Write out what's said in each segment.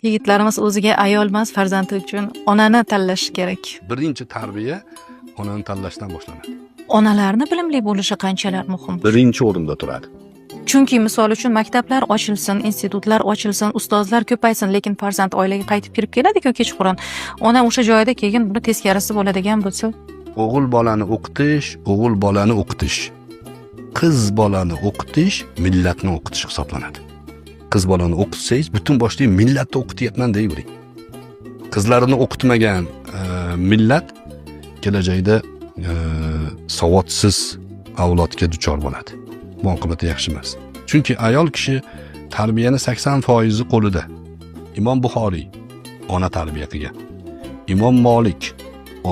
Yigitlarimiz o'ziga ayol emas, farzandi uchun onani tanlashi kerak. Birinchi tarbiya onani tanlashdan boshlanadi. Onalarni bilimli bo'lishi qanchalar muhim. Birinchi o'rinda turadi. Chunki misol uchun maktablar ochilsin, institutlar ochilsin, ustozlar ko'paysin, lekin farzand oilaga qaytib kirib keladi-ku kechqurun. Ona o'sha joyda keyin buni teskarisi bo'ladigan bo'lsa, O'g'il bolani o'qitish, o'g'il bolani o'qitish. Qiz bolani o'qitish millatni o'qitish hisoblanadi. Qiz bolani o'qitsangiz, butun boshli millatni o'qityapman deyvering. Qizlarini o'qitmagan millat kelajakda savodsiz avlodga duchor bo'ladi. Bu oqibati yaxshi emas. Chunki ayol kishi tarbiyani 80% qo'lida. Imom Buxoriy ona tarbiya qilgan. Imom Molik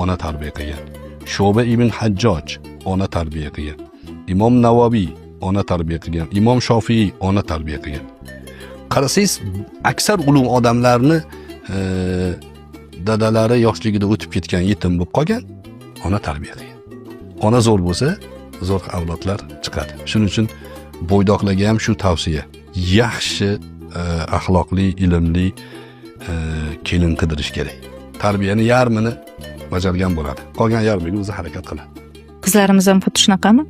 ona tarbiya qilgan. Sho'ba ibn Hajjoj ona tarbiya qilgan. Imom Navoiy ona tarbiya qilgan. Imom Shofiy ona tarbiya qilgan. Qarasangiz, aksar ulug' odamlarni dadalari yoshligida o'tib ketgan, yetim bo'lib qolgan, ona tarbiya qilgan. Ona zo'r bo'lsa, zo'r avlodlar chiqadi. Shuning uchun bo'ydoqlarga ham shu tavsiya. Yaxshi axloqli, ilmli kelin qidirish kerak. Tarbiyani yarmini bajargan bo'ladi. Qolgan yarmiga o'zi harakat qiladi. qizlarimiz ham xuddi shunaqami?